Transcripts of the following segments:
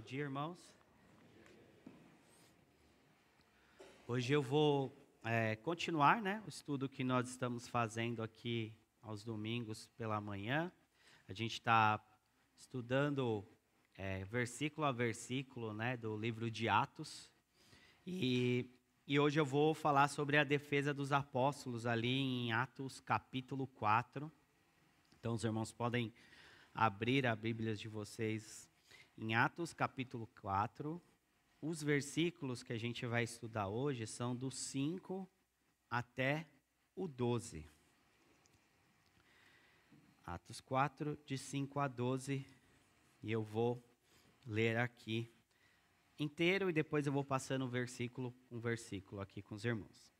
dia, irmãos. Hoje eu vou continuar, o estudo que nós estamos fazendo aqui aos domingos pela manhã. A gente está estudando versículo a versículo, do livro de Atos. E hoje eu vou falar sobre a defesa dos apóstolos ali em Atos capítulo 4. Então os irmãos podem abrir a Bíblia de vocês em Atos capítulo 4. Os versículos que a gente vai estudar hoje são do 5 até o 12. Atos 4, de 5 a 12, e eu vou ler aqui inteiro e depois eu vou passando versículo um versículo aqui com os irmãos.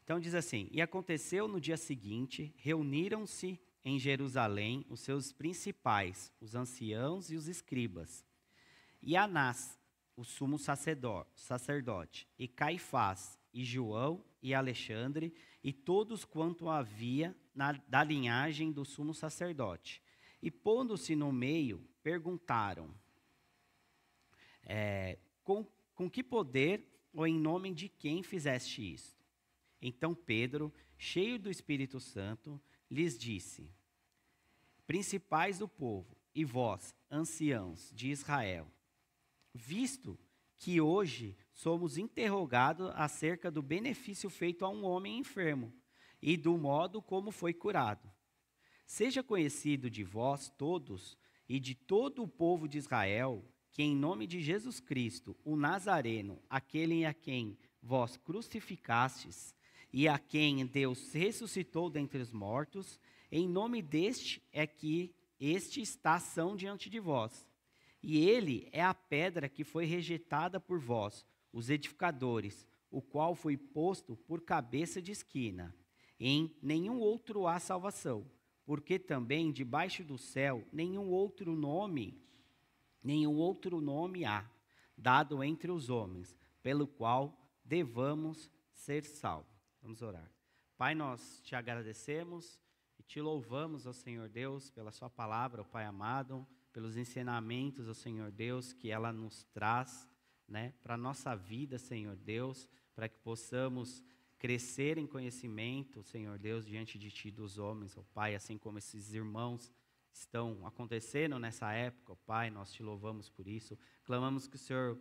Então diz assim: E aconteceu no dia seguinte, reuniram-se em Jerusalém os seus principais, os anciãos e os escribas, e Anás, o sumo sacerdote, e Caifás, e João, e Alexandre, e todos quanto havia da linhagem do sumo sacerdote. E pondo-se no meio, perguntaram, com que poder ou em nome de quem fizeste isto? Então Pedro, cheio do Espírito Santo, lhes disse: Principais do povo, e vós, anciãos de Israel, visto que hoje somos interrogados acerca do benefício feito a um homem enfermo e do modo como foi curado. Seja conhecido de vós todos e de todo o povo de Israel que em nome de Jesus Cristo, o Nazareno, aquele a quem vós crucificastes e a quem Deus ressuscitou dentre os mortos, em nome deste é que este está são diante de vós. E ele é a pedra que foi rejeitada por vós, os edificadores, o qual foi posto por cabeça de esquina. Em nenhum outro há salvação, porque também debaixo do céu nenhum outro nome há, dado entre os homens, pelo qual devamos ser salvos. Vamos orar. Pai, nós te agradecemos e te louvamos, ó Senhor Deus, pela sua palavra, ó Pai amado, pelos ensinamentos, ó Senhor Deus, que ela nos traz, para a nossa vida, Senhor Deus, para que possamos crescer em conhecimento, Senhor Deus, diante de Ti dos homens, ó Pai, assim como esses irmãos estão acontecendo nessa época, ó Pai, nós te louvamos por isso, clamamos que o Senhor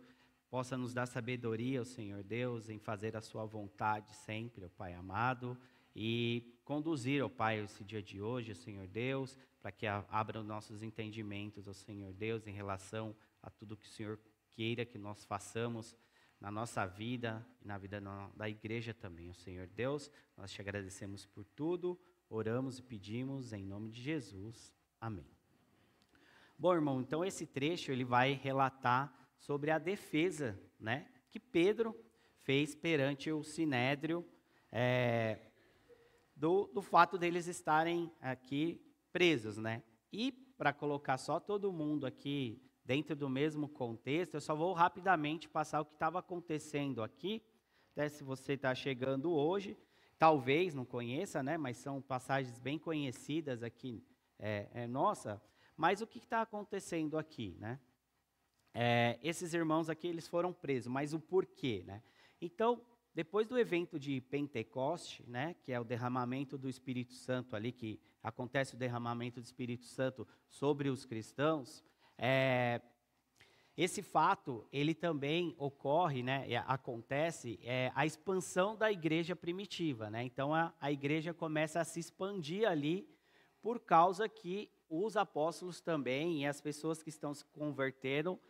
possa nos dar sabedoria, ó Senhor Deus, em fazer a sua vontade sempre, ó Pai amado, e conduzir, ó Pai, esse dia de hoje, ó Senhor Deus, para que abra os nossos entendimentos, ó Senhor Deus, em relação a tudo que o Senhor queira que nós façamos na nossa vida e na vida da igreja também, ó Senhor Deus. Nós te agradecemos por tudo, oramos e pedimos em nome de Jesus. Amém. Bom, irmão, então esse trecho ele vai relatar sobre a defesa, que Pedro fez perante o Sinédrio, do fato deles estarem aqui presos, E para colocar só todo mundo aqui dentro do mesmo contexto, eu só vou rapidamente passar o que estava acontecendo aqui, até se você está chegando hoje, talvez não conheça, mas são passagens bem conhecidas aqui, nossa, mas o que está acontecendo aqui, esses irmãos aqui, eles foram presos, mas o porquê, Então, depois do evento de Pentecoste, que é o derramamento do Espírito Santo ali, que acontece o derramamento do Espírito Santo sobre os cristãos, esse fato, ele também ocorre, acontece a expansão da igreja primitiva, Então, a igreja começa a se expandir ali, por causa que os apóstolos também e as pessoas que estão se convertendo,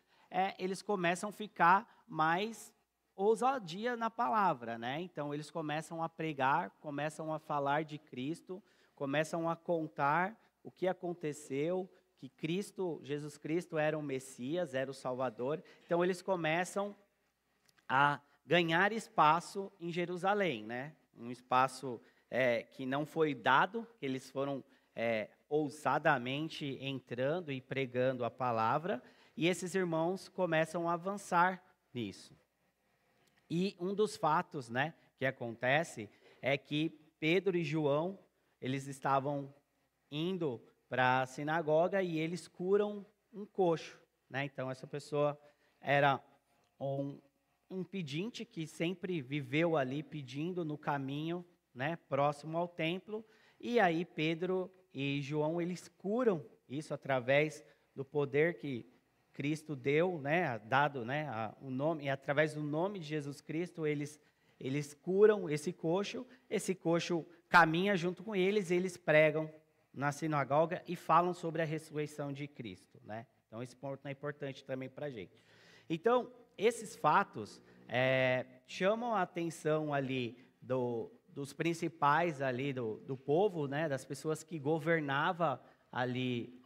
eles começam a ficar mais ousadia na palavra, Então, eles começam a pregar, começam a falar de Cristo, começam a contar o que aconteceu, que Jesus Cristo era o Messias, era o Salvador. Então, eles começam a ganhar espaço em Jerusalém, Um espaço que não foi dado, que eles foram ousadamente entrando e pregando a palavra, e esses irmãos começam a avançar nisso. E um dos fatos, que acontece é que Pedro e João, eles estavam indo para a sinagoga e eles curam um coxo, né? Então, essa pessoa era um pedinte que sempre viveu ali pedindo no caminho, né, próximo ao templo. E aí Pedro e João, eles curam isso através do poder que Cristo deu, né, dado, né, o nome, e através do nome de Jesus Cristo, eles curam esse coxo caminha junto com eles pregam na sinagoga e falam sobre a ressurreição de Cristo, né? Então, esse ponto é importante também para a gente. Então, esses fatos chamam a atenção ali dos principais ali do povo, né, das pessoas que governavam ali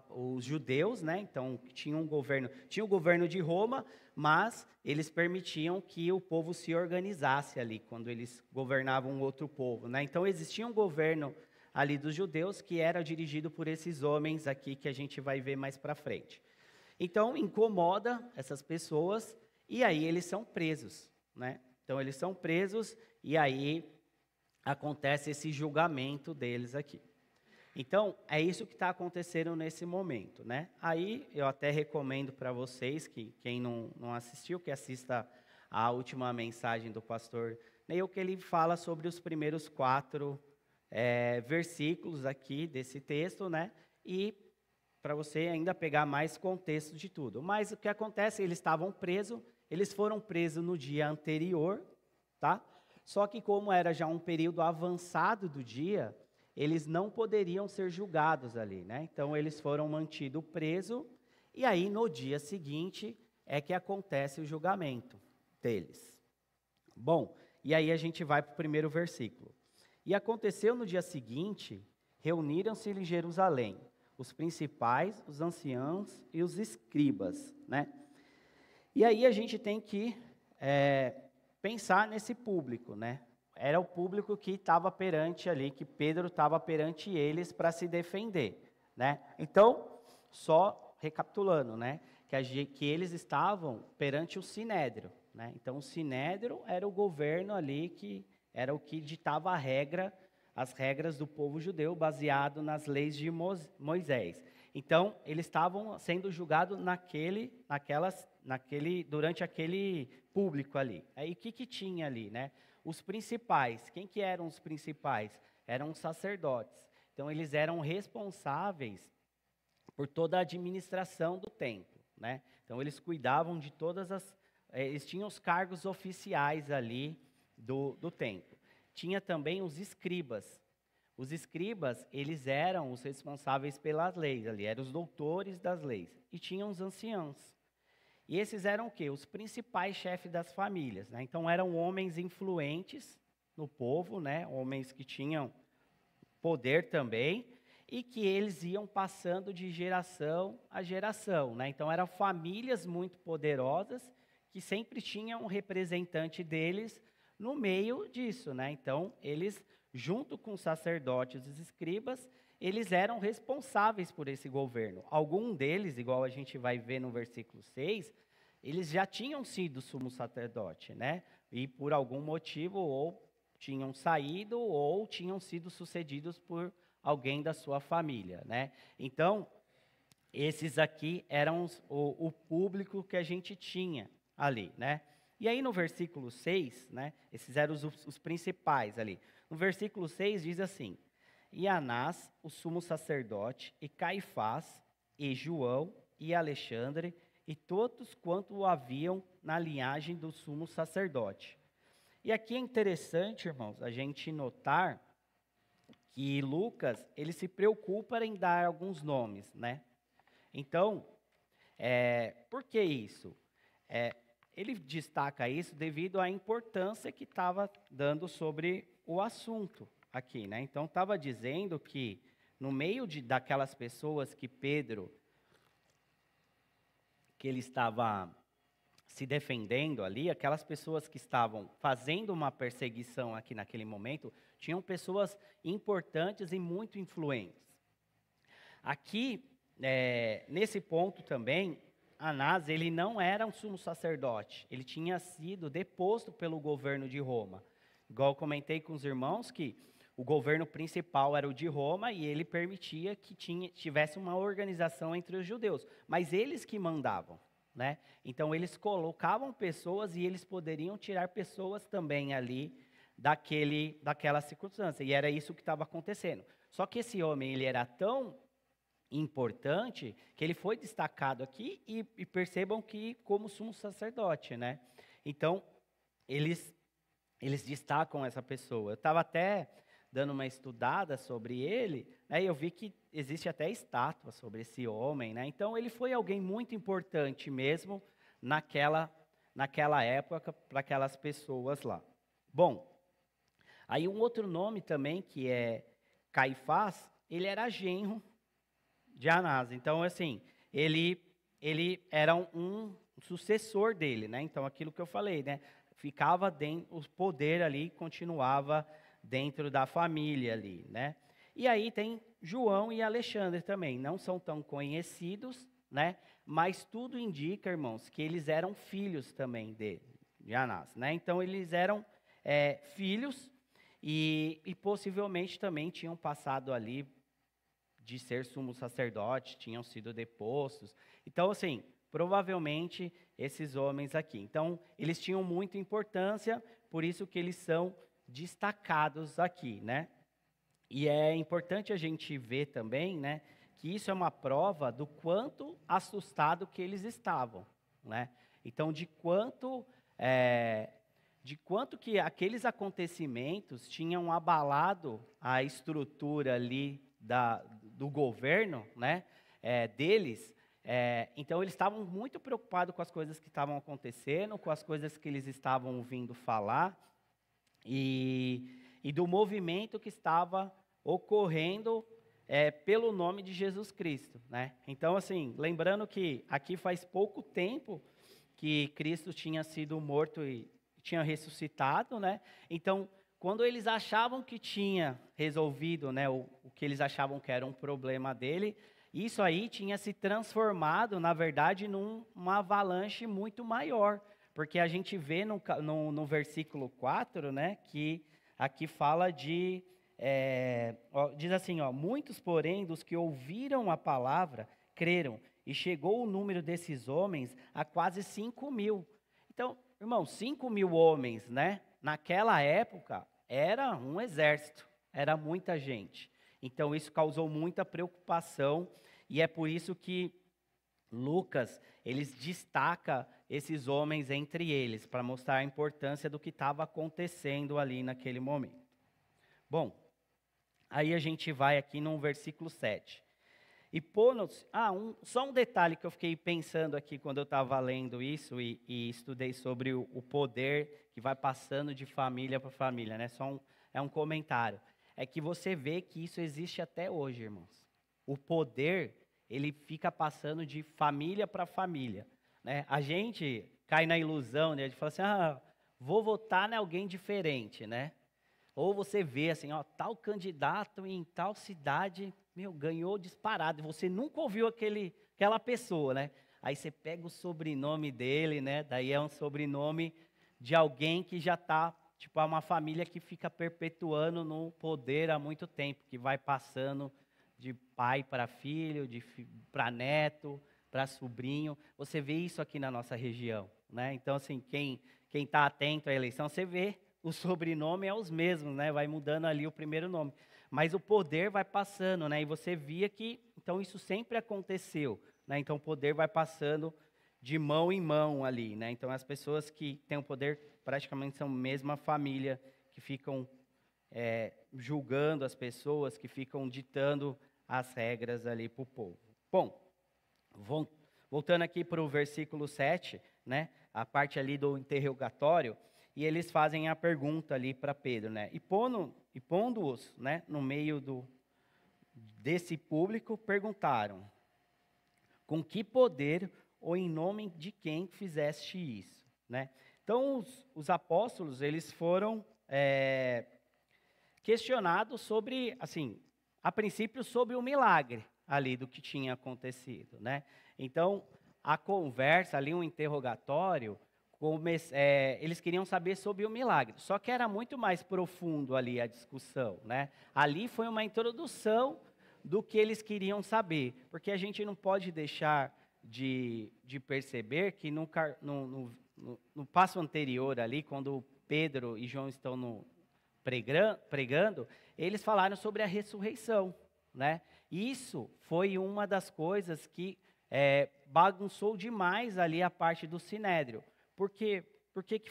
os judeus, né? Então tinha o governo de Roma, mas eles permitiam que o povo se organizasse ali quando eles governavam um outro povo, né? Então existia um governo ali dos judeus que era dirigido por esses homens aqui que a gente vai ver mais para frente. Então incomoda essas pessoas e aí eles são presos, né? Então eles são presos e aí acontece esse julgamento deles aqui. Então, é isso que está acontecendo nesse momento, né? Aí, eu até recomendo para vocês, que quem não assistiu, que assista a última mensagem do pastor Neil, que ele fala sobre os primeiros 4 versículos aqui desse texto, né? E para você ainda pegar mais contexto de tudo. Mas o que acontece, eles estavam presos, eles foram presos no dia anterior, tá? Só que como era já um período avançado do dia, eles não poderiam ser julgados ali, né? Então, eles foram mantidos presos, e aí, no dia seguinte, é que acontece o julgamento deles. Bom, e aí a gente vai para o primeiro versículo. E aconteceu no dia seguinte, reuniram-se em Jerusalém, os principais, os anciãos e os escribas, né? E aí a gente tem que pensar nesse público, né? Era o público que estava perante ali, que Pedro estava perante eles para se defender, né? Então, só recapitulando, né? Que eles estavam perante o Sinédrio, né? Então, o Sinédrio era o governo ali que era o que ditava as regras do povo judeu, baseado nas leis de Moisés. Então, eles estavam sendo julgados durante aquele público ali. Aí, o que tinha ali, né? Os principais, quem que eram os principais? Eram os sacerdotes. Então, eles eram responsáveis por toda a administração do templo, né? Então, eles cuidavam de eles tinham os cargos oficiais ali do templo. Tinha também os escribas. Os escribas, eles eram os responsáveis pelas leis ali, eram os doutores das leis. E tinham os anciãos. E esses eram o quê? Os principais chefes das famílias, né? Então, eram homens influentes no povo, né? Homens que tinham poder também, e que eles iam passando de geração a geração, né? Então, eram famílias muito poderosas, que sempre tinham um representante deles no meio disso, né? Então, eles, junto com os sacerdotes e os escribas, eles eram responsáveis por esse governo. Algum deles, igual a gente vai ver no versículo 6, eles já tinham sido sumo sacerdote, né? E por algum motivo, ou tinham saído, ou tinham sido sucedidos por alguém da sua família, né? Então, esses aqui eram o público que a gente tinha ali, né? E aí no versículo 6, né? Esses eram os principais ali. No versículo 6 diz assim: E Anás, o sumo sacerdote, e Caifás, e João, e Alexandre, e todos quanto o haviam na linhagem do sumo sacerdote. E aqui é interessante, irmãos, a gente notar que Lucas, ele se preocupa em dar alguns nomes, né? Então, por que isso? Ele destaca isso devido à importância que estava dando sobre o assunto aqui, né? Então, estava dizendo que no meio daquelas pessoas que Pedro, que ele estava se defendendo ali, aquelas pessoas que estavam fazendo uma perseguição aqui naquele momento, tinham pessoas importantes e muito influentes. Aqui, nesse ponto também, Anás, ele não era um sumo sacerdote, ele tinha sido deposto pelo governo de Roma. Igual eu comentei com os irmãos que o governo principal era o de Roma e ele permitia que tivesse uma organização entre os judeus, mas eles que mandavam, né? Então eles colocavam pessoas e eles poderiam tirar pessoas também ali daquela circunstância, e era isso que estava acontecendo. Só que esse homem, ele era tão importante que ele foi destacado aqui e percebam que como sumo sacerdote, né? Então, eles destacam essa pessoa. Eu estava até dando uma estudada sobre ele, né, e eu vi que existe até estátua sobre esse homem, né? Então, ele foi alguém muito importante mesmo naquela época para aquelas pessoas lá. Bom, aí um outro nome também, que é Caifás, ele era genro de Anás. Então, assim, ele era um sucessor dele, né? Então, aquilo que eu falei, né? Ficava dentro, o poder ali continuava dentro da família ali, né? E aí tem João e Alexandre também, não são tão conhecidos, né? Mas tudo indica, irmãos, que eles eram filhos também de Anás, né? Então, eles eram filhos e possivelmente também tinham passado ali de ser sumo sacerdote, tinham sido depostos. Então, assim, provavelmente esses homens aqui. Então, eles tinham muita importância, por isso que eles são destacados aqui, né? E é importante a gente ver também, né, que isso é uma prova do quanto assustado que eles estavam, né? Então, de quanto que aqueles acontecimentos tinham abalado a estrutura ali do governo, né, deles. Então, eles estavam muito preocupados com as coisas que estavam acontecendo, com as coisas que eles estavam ouvindo falar, e do movimento que estava ocorrendo pelo nome de Jesus Cristo, né? Então, assim, lembrando que aqui faz pouco tempo que Cristo tinha sido morto e tinha ressuscitado, né? Então, quando eles achavam que tinha resolvido, né, o que eles achavam que era um problema dele, isso aí tinha se transformado, na verdade, numa avalanche muito maior. Porque a gente vê no versículo 4, né, que aqui fala diz assim, muitos, porém, dos que ouviram a palavra, creram, e chegou o número desses homens a quase 5.000. Então, irmão, 5.000 homens, né, naquela época, era um exército, era muita gente. Então, isso causou muita preocupação, e é por isso que Lucas, eles destaca esses homens entre eles, para mostrar a importância do que estava acontecendo ali naquele momento. Bom, aí a gente vai aqui no versículo 7. E só um detalhe que eu fiquei pensando aqui quando eu estava lendo isso e estudei sobre o poder que vai passando de família para família, né? É um comentário. É que você vê que isso existe até hoje, irmãos. O poder, ele fica passando de família para família, né? A gente cai na ilusão, né? De falar assim, vou votar em alguém diferente, né? Ou você vê assim, tal candidato em tal cidade, ganhou disparado. Você nunca ouviu aquela pessoa, né? Aí você pega o sobrenome dele, né? Daí é um sobrenome de alguém que já está, tipo, é uma família que fica perpetuando no poder há muito tempo, que vai passando de pai para filho, para neto, para sobrinho. Você vê isso aqui na nossa região, né? Então, assim, quem está atento à eleição, você vê o sobrenome é os mesmos, né? Vai mudando ali o primeiro nome. Mas o poder vai passando, né? E você via que, então, isso sempre aconteceu, né? Então, o poder vai passando de mão em mão ali, né? Então, as pessoas que têm o poder praticamente são a mesma família, que ficam julgando as pessoas, que ficam ditando as regras ali para o povo. Bom, voltando aqui para o versículo 7, né? A parte ali do interrogatório, e eles fazem a pergunta ali para Pedro, né? E pondo-os, né, no meio desse público, perguntaram: com que poder ou em nome de quem fizeste isso, né? Então, os apóstolos, eles foram questionados sobre, assim, a princípio sobre o milagre ali do que tinha acontecido, né? Então, a conversa ali, um interrogatório, eles queriam saber sobre o milagre. Só que era muito mais profundo ali a discussão, né? Ali foi uma introdução do que eles queriam saber, porque a gente não pode deixar de perceber que no passo anterior ali, quando Pedro e João estão pregando, eles falaram sobre a ressurreição, né? Isso foi uma das coisas que bagunçou demais ali a parte do Sinédrio. Por que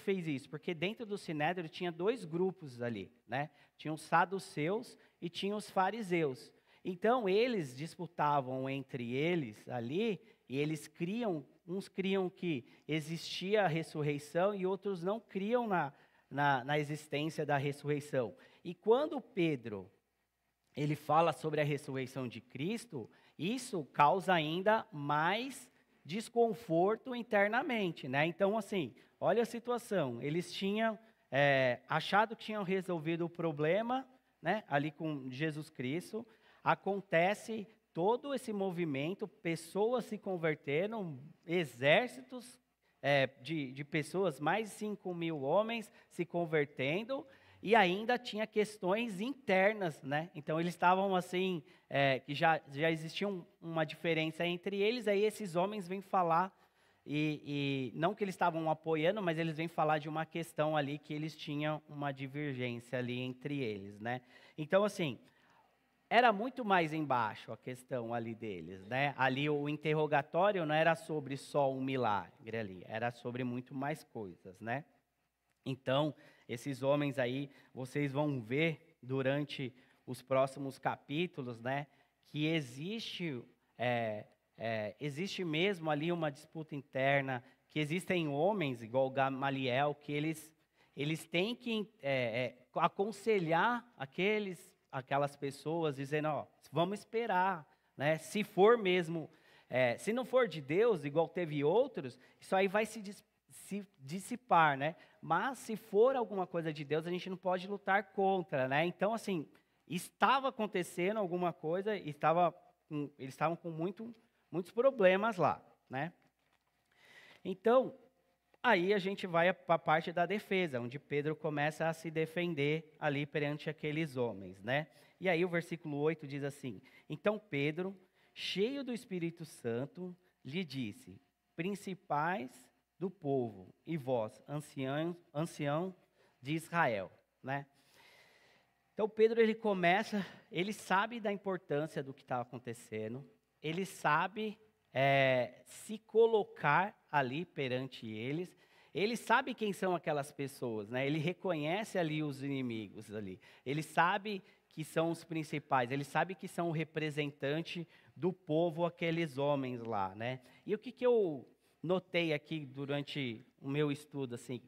fez isso? Porque dentro do Sinédrio tinha dois grupos ali, né? Tinha os saduceus e tinha os fariseus. Então, eles disputavam entre eles ali, e uns criam que existia a ressurreição e outros não criam na existência da ressurreição. E quando Pedro, ele fala sobre a ressurreição de Cristo, isso causa ainda mais desconforto internamente, né? Então, assim, olha a situação, eles tinham achado que tinham resolvido o problema, né, ali com Jesus Cristo. Acontece todo esse movimento, pessoas se converteram, exércitos de pessoas, mais de 5.000 homens se convertendo, e ainda tinha questões internas, né? Então eles estavam assim, que já existia uma diferença entre eles, aí esses homens vêm falar, e não que eles estavam apoiando, mas eles vêm falar de uma questão ali que eles tinham uma divergência ali entre eles, né? Então assim, era muito mais embaixo a questão ali deles, né? Ali o interrogatório não era sobre só um milagre ali, era sobre muito mais coisas, né? Então, esses homens aí, vocês vão ver durante os próximos capítulos, né? Que existe mesmo ali uma disputa interna, que existem homens, igual Gamaliel, que eles têm que aconselhar aquelas pessoas, dizendo, ó, vamos esperar, né? Se for mesmo, se não for de Deus, igual teve outros, isso aí vai se dissipar, né? Mas se for alguma coisa de Deus, a gente não pode lutar contra, né? Então, assim, estava acontecendo alguma coisa, eles estavam com muitos problemas lá, né? Então, aí a gente vai para a parte da defesa, onde Pedro começa a se defender ali perante aqueles homens, né? E aí o versículo 8 diz assim: Então Pedro, cheio do Espírito Santo, lhe disse: Principais do povo e vós, ancião de Israel, né? Então Pedro, ele sabe da importância do que está acontecendo, ele sabe se colocar ali perante eles, ele sabe quem são aquelas pessoas, né? Ele reconhece ali os inimigos ali, ele sabe que são os principais, ele sabe que são o representante do povo, aqueles homens lá, né? E o que eu notei aqui durante o meu estudo, assim,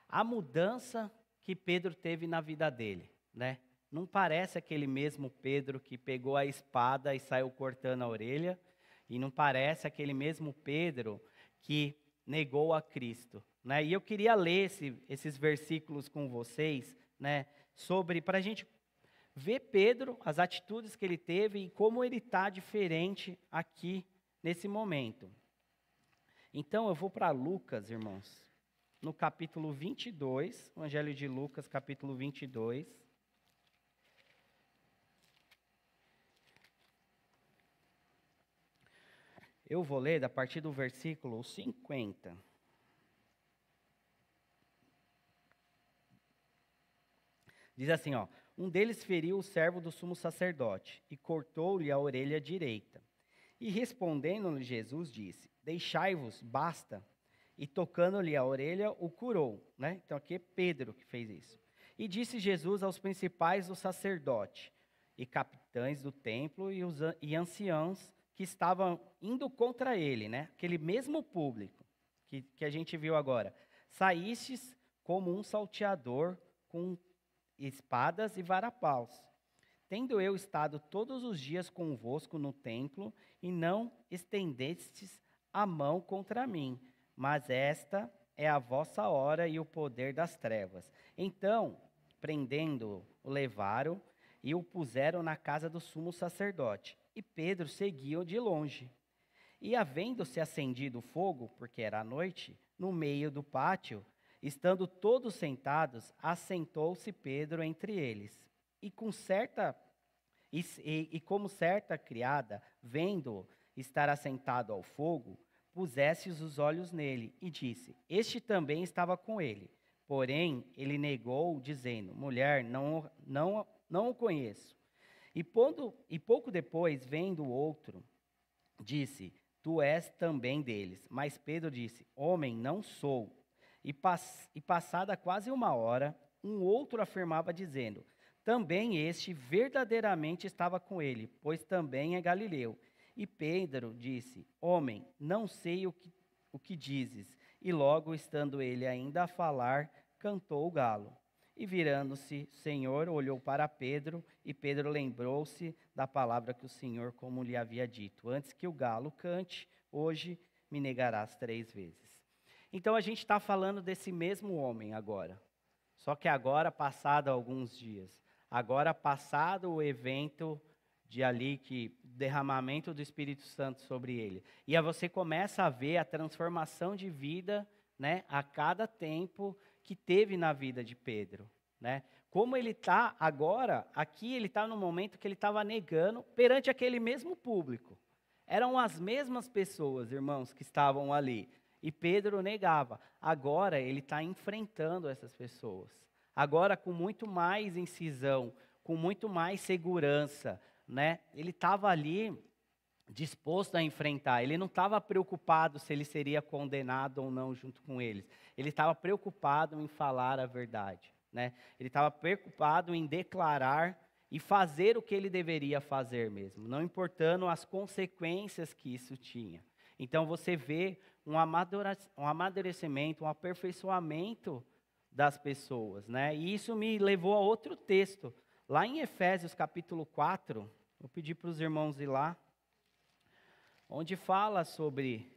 a mudança que Pedro teve na vida dele, né? Não parece aquele mesmo Pedro que pegou a espada e saiu cortando a orelha, e não parece aquele mesmo Pedro que negou a Cristo, né? E eu queria ler esses versículos com vocês, né? Para a gente ver Pedro, as atitudes que ele teve e como ele está diferente aqui nesse momento. Então eu vou para Lucas, irmãos, no capítulo 22, o Evangelho de Lucas, capítulo 22. Eu vou ler a partir do versículo 50. Diz assim, ó: Um deles feriu o servo do sumo sacerdote e cortou-lhe a orelha direita. E respondendo-lhe Jesus, disse: Deixai-vos, basta. E tocando-lhe a orelha, o curou, né? Então aqui é Pedro que fez isso. E disse Jesus aos principais do sacerdote e capitães do templo e anciãos que estavam indo contra ele, né? Aquele mesmo público que a gente viu agora: Saístes como um salteador com espadas e varapaus. Tendo eu estado todos os dias convosco no templo, e não estendestes a mão contra mim, mas esta é a vossa hora e o poder das trevas. Então, prendendo-o, o levaram e o puseram na casa do sumo sacerdote. E Pedro seguiu de longe. E havendo-se acendido o fogo, porque era noite, no meio do pátio, estando todos sentados, assentou-se Pedro entre eles. E como certa criada, vendo-o estar assentado ao fogo, pusesse os olhos nele e disse: Este também estava com ele. Porém, ele negou, dizendo: Mulher, não o conheço. E pouco depois, vendo o outro, disse: Tu és também deles. Mas Pedro disse: Homem, não sou. E passada quase uma hora, um outro afirmava, dizendo: Também este verdadeiramente estava com ele, pois também é galileu. E Pedro disse: Homem, não sei o que dizes. E logo, estando ele ainda a falar, cantou o galo. E virando-se, o Senhor olhou para Pedro, e Pedro lembrou-se da palavra que o Senhor, como lhe havia dito: Antes que o galo cante, hoje me negarás 3 vezes. Então a gente está falando desse mesmo homem agora. Só que agora, passado alguns dias, agora passado o evento de ali, que derramamento do Espírito Santo sobre ele. E aí você começa a ver a transformação de vida, né, a cada tempo que teve na vida de Pedro, né? Como ele está agora, aqui ele está no momento que ele estava negando perante aquele mesmo público. Eram as mesmas pessoas, irmãos, que estavam ali. E Pedro negava. Agora ele está enfrentando essas pessoas. Agora com muito mais incisão, com muito mais segurança, né? Ele estava ali disposto a enfrentar. Ele não estava preocupado se ele seria condenado ou não junto com eles. Ele estava preocupado em falar a verdade, né? Ele estava preocupado em declarar e fazer o que ele deveria fazer mesmo, não importando as consequências que isso tinha. Então você vê um amadurecimento, um aperfeiçoamento das pessoas, né? E isso me levou a outro texto, lá em Efésios capítulo 4, vou pedir para os irmãos ir lá, onde fala sobre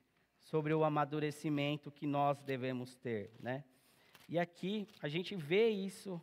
o amadurecimento que nós devemos ter, né? E aqui a gente vê isso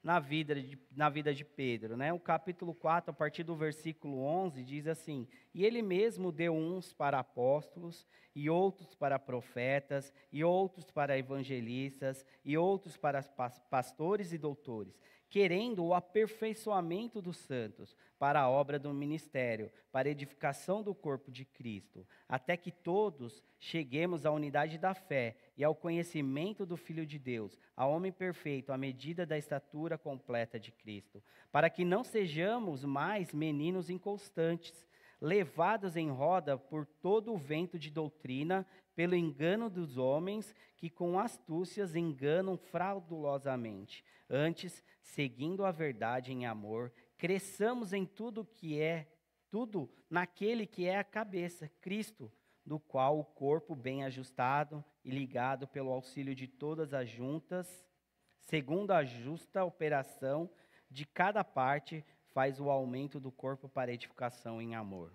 na vida de Pedro, né? O capítulo 4, a partir do versículo 11, diz assim: E ele mesmo deu uns para apóstolos, e outros para profetas, e outros para evangelistas, e outros para pastores e doutores, querendo o aperfeiçoamento dos santos, para a obra do ministério, para a edificação do corpo de Cristo, até que todos cheguemos à unidade da fé e ao conhecimento do Filho de Deus, ao homem perfeito, à medida da estatura completa de Cristo, para que não sejamos mais meninos inconstantes, levados em roda por todo o vento de doutrina, pelo engano dos homens, que com astúcias enganam fraudulosamente. Antes, seguindo a verdade em amor, cresçamos em tudo naquele que é a cabeça, Cristo, do qual o corpo bem ajustado e ligado pelo auxílio de todas as juntas, segundo a justa operação de cada parte, faz o aumento do corpo para edificação em amor.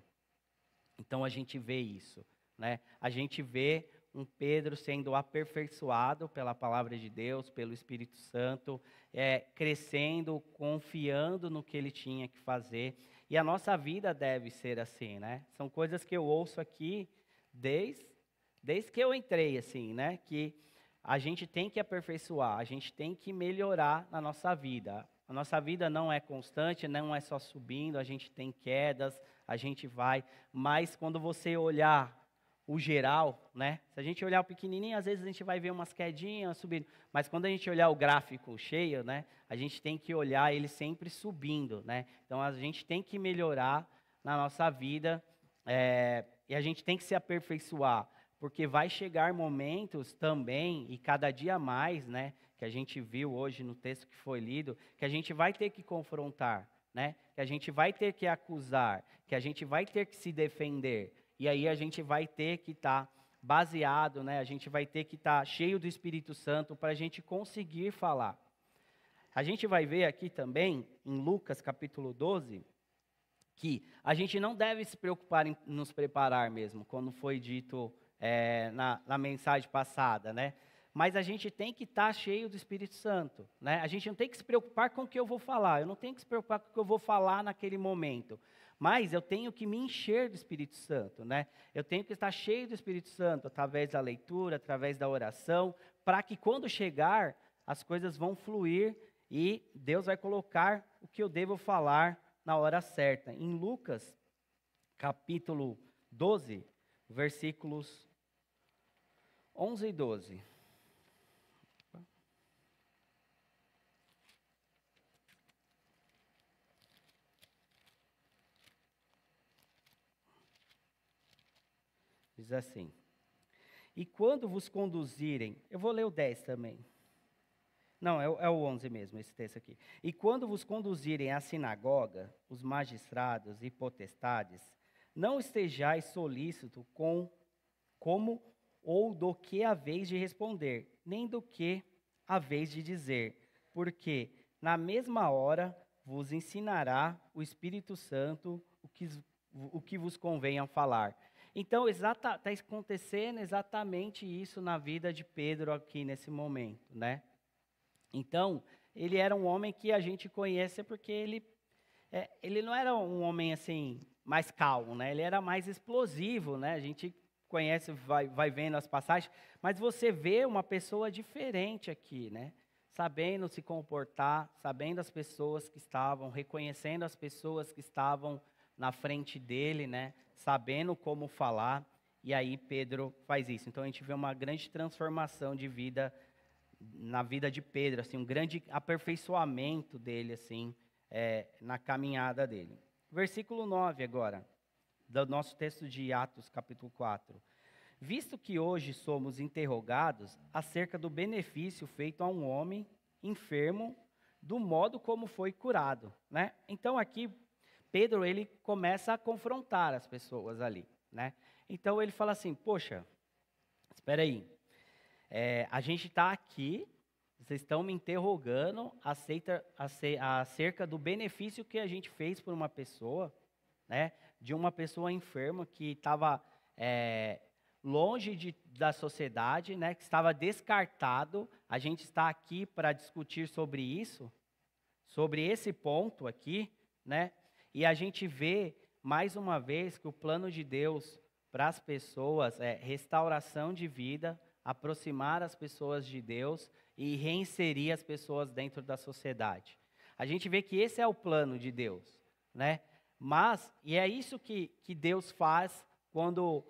Então a gente vê isso, né? A gente vê um Pedro sendo aperfeiçoado pela palavra de Deus, pelo Espírito Santo, crescendo, confiando no que ele tinha que fazer. E a nossa vida deve ser assim, né? São coisas que eu ouço aqui desde que eu entrei, assim, né? Que a gente tem que aperfeiçoar, a gente tem que melhorar na nossa vida. A nossa vida não é constante, não é só subindo, a gente tem quedas, a gente vai. Mas quando você olhar o geral, né? Se a gente olhar o pequenininho, às vezes a gente vai ver umas quedinhas subindo. Mas quando a gente olhar o gráfico cheio, né? A gente tem que olhar ele sempre subindo, né? Então a gente tem que melhorar na nossa vida e a gente tem que se aperfeiçoar, porque vai chegar momentos também, e cada dia mais, né? Que a gente viu hoje no texto que foi lido, que a gente vai ter que confrontar, né? Que a gente vai ter que acusar, que a gente vai ter que se defender. E aí a gente vai ter que estar baseado, né? A gente vai ter que estar cheio do Espírito Santo para a gente conseguir falar. A gente vai ver aqui também, em Lucas capítulo 12, que a gente não deve se preocupar em nos preparar mesmo, como foi dito na mensagem passada, né? Mas a gente tem que estar cheio do Espírito Santo, né? A gente não tem que se preocupar com o que eu vou falar, eu não tenho que se preocupar com o que eu vou falar naquele momento. Mas eu tenho que me encher do Espírito Santo, né? Eu tenho que estar cheio do Espírito Santo, através da leitura, através da oração, para que quando chegar, as coisas vão fluir e Deus vai colocar o que eu devo falar na hora certa. Em Lucas, capítulo 12, versículos 11 e 12. Diz assim: e quando vos conduzirem, eu vou ler o 10 também. Não, é o 11 mesmo, esse texto aqui. E quando vos conduzirem à sinagoga, os magistrados e potestades, não estejais solícito como ou do que haveis de responder, nem do que haveis de dizer, porque na mesma hora vos ensinará o Espírito Santo o que vos convém a falar. Então, está acontecendo exatamente isso na vida de Pedro aqui nesse momento, né? Então, ele era um homem que a gente conhece porque ele não era um homem assim mais calmo, né? Ele era mais explosivo, né? A gente conhece, vai vendo as passagens, mas você vê uma pessoa diferente aqui, né? Sabendo se comportar, sabendo as pessoas que estavam, reconhecendo as pessoas que estavam na frente dele, né? Sabendo como falar, e aí Pedro faz isso. Então a gente vê uma grande transformação de vida na vida de Pedro, assim, um grande aperfeiçoamento dele, assim, na caminhada dele. Versículo 9 agora, do nosso texto de Atos, capítulo 4. Visto que hoje somos interrogados acerca do benefício feito a um homem enfermo, do modo como foi curado, né? Então aqui Pedro, ele começa a confrontar as pessoas ali, né? Então ele fala assim: poxa, espera aí, a gente está aqui, vocês estão me interrogando acerca do benefício que a gente fez por uma pessoa, né? De uma pessoa enferma que estava longe da sociedade, né? Que estava descartado. A gente está aqui para discutir sobre isso, sobre esse ponto aqui, né? E a gente vê, mais uma vez, que o plano de Deus para as pessoas é restauração de vida, aproximar as pessoas de Deus e reinserir as pessoas dentro da sociedade. A gente vê que esse é o plano de Deus, né? E é isso que Deus faz quando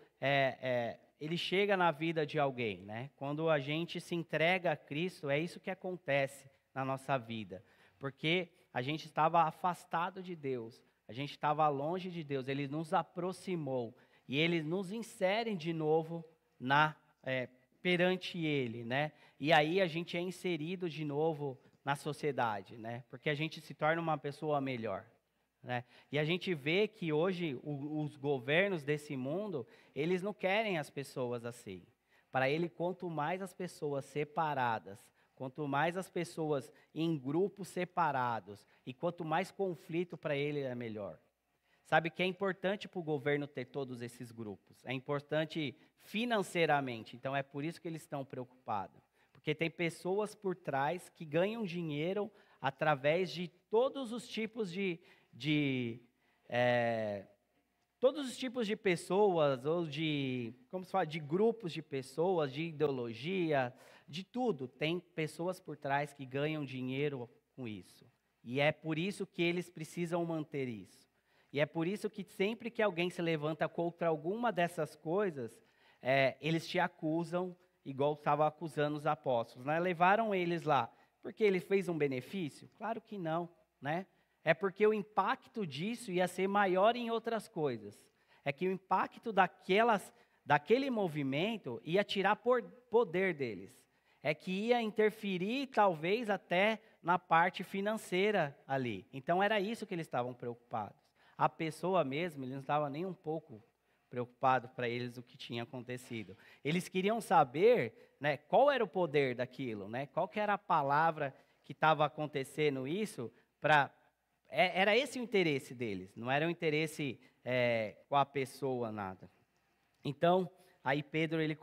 Ele chega na vida de alguém, né? Quando a gente se entrega a Cristo, é isso que acontece na nossa vida. Porque a gente estava afastado de Deus, a gente estava longe de Deus, Ele nos aproximou e Ele nos insere de novo perante Ele, né? E aí a gente é inserido de novo na sociedade, né? Porque a gente se torna uma pessoa melhor, né? E a gente vê que hoje os governos desse mundo, eles não querem as pessoas assim. Para ele, quanto mais as pessoas separadas, quanto mais as pessoas em grupos separados, e quanto mais conflito para ele é melhor. Sabe que é importante para o governo ter todos esses grupos. É importante financeiramente, então é por isso que eles estão preocupados. Porque tem pessoas por trás que ganham dinheiro através de todos os tipos todos os tipos de pessoas, ou como se fala, de grupos de pessoas, de ideologia, de tudo. Tem pessoas por trás que ganham dinheiro com isso. E é por isso que eles precisam manter isso. E é por isso que sempre que alguém se levanta contra alguma dessas coisas, eles te acusam, igual estavam acusando os apóstolos, né? Levaram eles lá. Porque ele fez um benefício? Claro que não, né? É porque o impacto disso ia ser maior em outras coisas. É que o impacto daquele movimento ia tirar poder deles. É que ia interferir, talvez, até na parte financeira ali. Então, era isso que eles estavam preocupados. A pessoa mesmo, eles não estavam nem um pouco preocupados para eles o que tinha acontecido. Eles queriam saber, né, qual era o poder daquilo, né? Qual que era a palavra que estava acontecendo isso para... Era esse o interesse deles, não era o interesse com a pessoa, nada. Então, aí Pedro, ele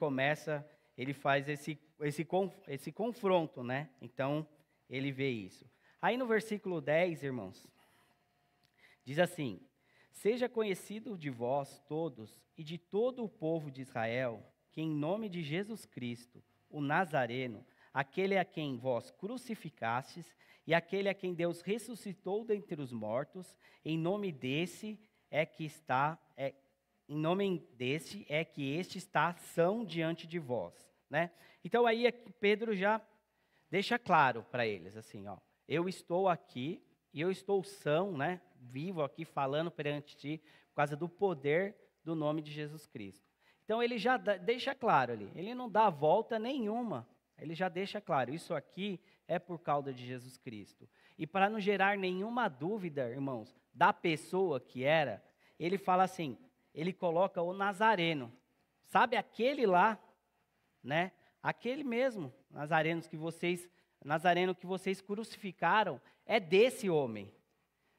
faz esse confronto, né? Então, ele vê isso. Aí no versículo 10, irmãos, diz assim: Seja conhecido de vós todos e de todo o povo de Israel, que em nome de Jesus Cristo, o Nazareno, aquele a quem vós crucificastes e aquele a quem Deus ressuscitou dentre os mortos, em nome desse é que este está são diante de vós, né? Então aí Pedro já deixa claro para eles assim, ó, eu estou aqui e eu estou são, né, vivo aqui falando perante ti por causa do poder do nome de Jesus Cristo. Então ele já deixa claro ali, ele não dá volta nenhuma, ele já deixa claro, isso aqui é por causa de Jesus Cristo. E para não gerar nenhuma dúvida, irmãos, da pessoa que era, ele fala assim, ele coloca o Nazareno. Sabe aquele lá, né? Aquele mesmo, Nazareno que vocês crucificaram, é desse homem,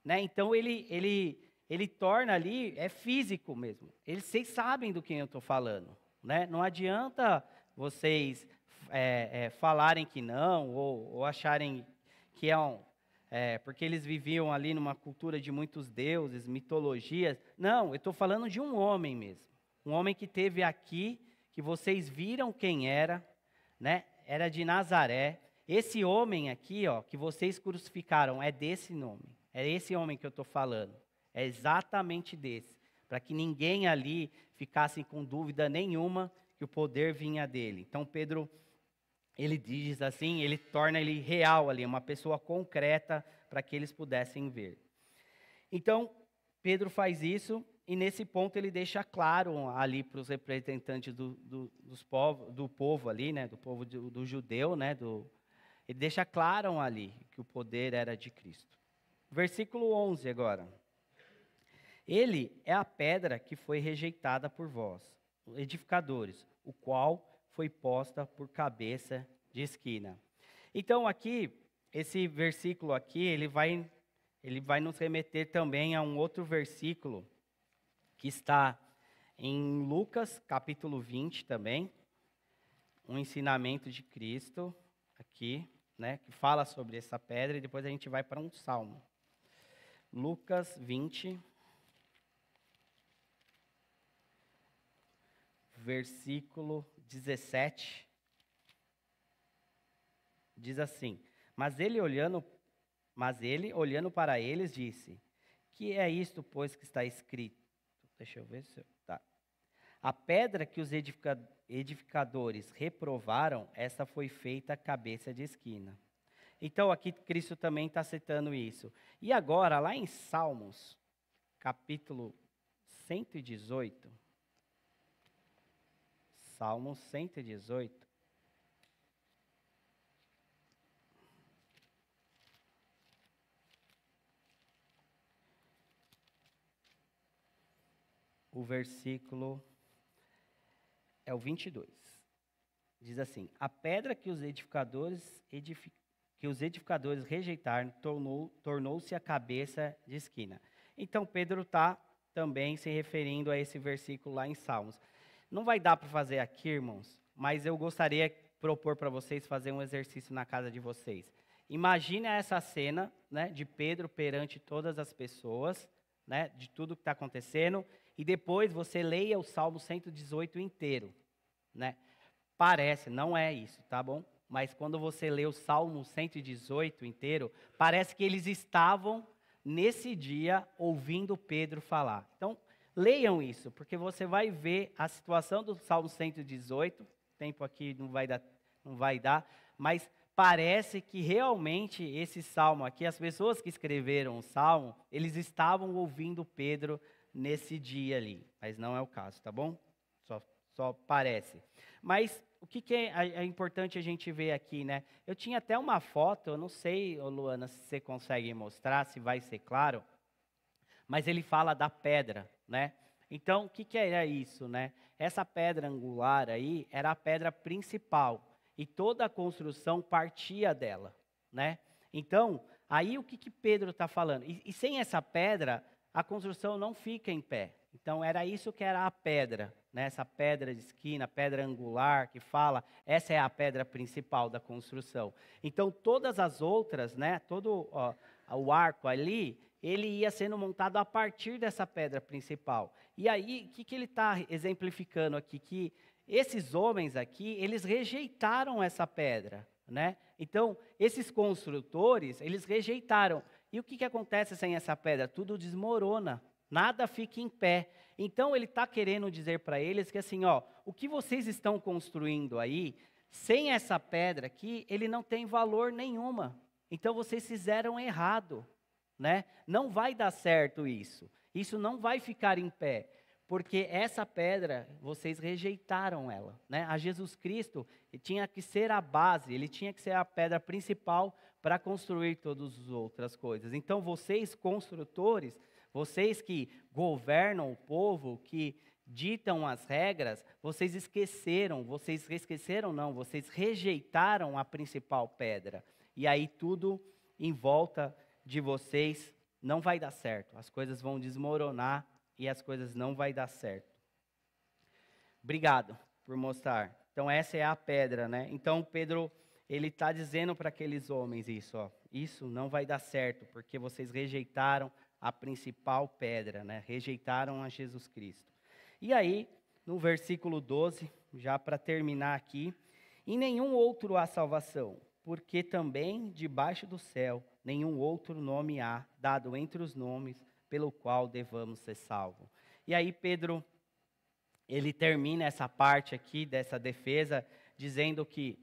né? Então ele torna ali, é físico mesmo. Vocês sabem do quem eu estou falando, né? Não adianta vocês falarem que não, ou acharem que porque eles viviam ali numa cultura de muitos deuses, mitologias. Não, eu estou falando de um homem mesmo. Um homem que teve aqui, que vocês viram quem era, né? Era de Nazaré. Esse homem aqui, ó, que vocês crucificaram, é desse nome. É esse homem que eu estou falando. É exatamente desse. Para que ninguém ali ficasse com dúvida nenhuma que o poder vinha dele. Então Pedro, ele diz assim, ele torna ele real ali, uma pessoa concreta para que eles pudessem ver. Então, Pedro faz isso e nesse ponto ele deixa claro ali para os representantes do povo ali, né, do povo do judeu, né, ele deixa claro ali que o poder era de Cristo. Versículo 11 agora. Ele é a pedra que foi rejeitada por vós, edificadores, o qual foi posta por cabeça de esquina. Então aqui, esse versículo aqui, ele vai nos remeter também a um outro versículo que está em Lucas, capítulo 20 também, um ensinamento de Cristo aqui, né, que fala sobre essa pedra, e depois a gente vai para um salmo. Lucas 20, versículo 17, diz assim, mas ele olhando para eles disse, que é isto, pois, que está escrito? Deixa eu ver se tá. A pedra que os edificadores reprovaram, essa foi feita cabeça de esquina. Então aqui Cristo também está citando isso. E agora, lá em Salmos, capítulo 118, Salmos 118, o versículo é o 22. Diz assim, a pedra que os edificadores rejeitaram tornou-se a cabeça de esquina. Então Pedro está também se referindo a esse versículo lá em Salmos. Não vai dar para fazer aqui, irmãos, mas eu gostaria de propor para vocês fazer um exercício na casa de vocês. Imagine essa cena, né, de Pedro perante todas as pessoas, né, de tudo que está acontecendo, e depois você leia o Salmo 118 inteiro, né? Parece, não é isso, tá bom? Mas quando você lê o Salmo 118 inteiro, parece que eles estavam nesse dia ouvindo Pedro falar. Então, leiam isso, porque você vai ver a situação do Salmo 118, tempo aqui não vai dar, mas parece que realmente esse salmo aqui, as pessoas que escreveram o salmo, eles estavam ouvindo Pedro nesse dia ali, mas não é o caso, tá bom? Só parece. Mas o que é importante a gente ver aqui, né? Eu tinha até uma foto, eu não sei, Luana, se você consegue mostrar, se vai ser claro, mas ele fala da pedra, né? Então, o que era isso, né? Essa pedra angular aí era a pedra principal e toda a construção partia dela, né? Então, aí o que Pedro está falando? E sem essa pedra, a construção não fica em pé. Então, era isso que era a pedra, né? Essa pedra de esquina, pedra angular que fala, essa é a pedra principal da construção. Então, todas as outras, né? Todo o arco ali, ele ia sendo montado a partir dessa pedra principal. E aí, o que ele está exemplificando aqui? Que esses homens aqui, eles rejeitaram essa pedra, né? Então, esses construtores, eles rejeitaram. E o que acontece sem essa pedra? Tudo desmorona, nada fica em pé. Então, ele está querendo dizer para eles que assim, ó, o que vocês estão construindo aí, sem essa pedra aqui, ele não tem valor nenhuma. Então, vocês fizeram errado, né? Não vai dar certo isso. Isso não vai ficar em pé. Porque essa pedra, vocês rejeitaram ela, né? A Jesus Cristo tinha que ser a base, ele tinha que ser a pedra principal para construir todas as outras coisas. Então, vocês construtores, vocês que governam o povo, que ditam as regras, vocês rejeitaram a principal pedra. E aí tudo em volta de vocês não vai dar certo, as coisas vão desmoronar, e as coisas não vai dar certo. Obrigado por mostrar. Então essa é a pedra, né? Então Pedro, ele está dizendo para aqueles homens isso, ó. Isso não vai dar certo, porque vocês rejeitaram a principal pedra, né? Rejeitaram a Jesus Cristo. E aí, no versículo 12, já para terminar aqui, em nenhum outro há salvação, porque também debaixo do céu nenhum outro nome há, dado entre os nomes, pelo qual devamos ser salvos. E aí Pedro, ele termina essa parte aqui dessa defesa, dizendo que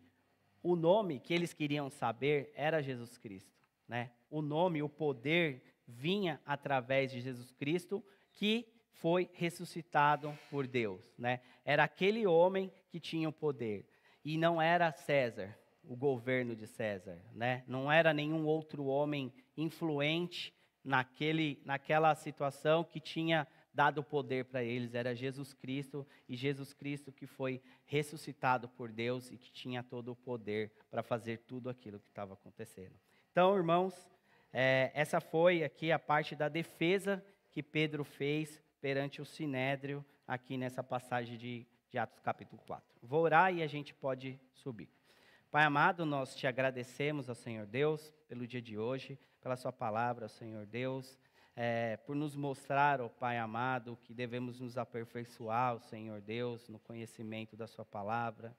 o nome que eles queriam saber era Jesus Cristo, né? O nome, o poder vinha através de Jesus Cristo, que foi ressuscitado por Deus, né? Era aquele homem que tinha o poder, e não era César, o governo de César, né? Não era nenhum outro homem influente naquela situação que tinha dado poder para eles, era Jesus Cristo, e Jesus Cristo que foi ressuscitado por Deus e que tinha todo o poder para fazer tudo aquilo que estava acontecendo. Então, irmãos, essa foi aqui a parte da defesa que Pedro fez perante o Sinédrio, aqui nessa passagem de Atos capítulo 4. Vou orar e a gente pode subir. Pai amado, nós te agradecemos, ó Senhor Deus, pelo dia de hoje, pela sua palavra, Senhor Deus, por nos mostrar, ó Pai amado, que devemos nos aperfeiçoar, ó Senhor Deus, no conhecimento da sua palavra,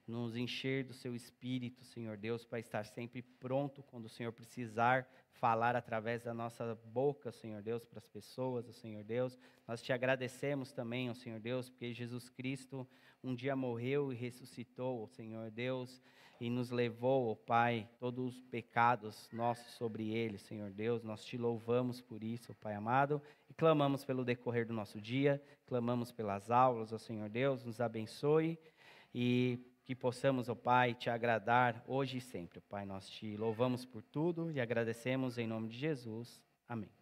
nos encher do seu Espírito, Senhor Deus, para estar sempre pronto quando o Senhor precisar falar através da nossa boca, Senhor Deus, para as pessoas, ó Senhor Deus. Nós te agradecemos também, ó Senhor Deus, porque Jesus Cristo um dia morreu e ressuscitou, ó Senhor Deus, e nos levou, ó Pai, todos os pecados nossos sobre ele, Senhor Deus. Nós te louvamos por isso, ó Pai amado, e clamamos pelo decorrer do nosso dia, clamamos pelas aulas, ó Senhor Deus, nos abençoe e que possamos, ó Pai, te agradar hoje e sempre, ó Pai. Nós te louvamos por tudo e agradecemos em nome de Jesus. Amém.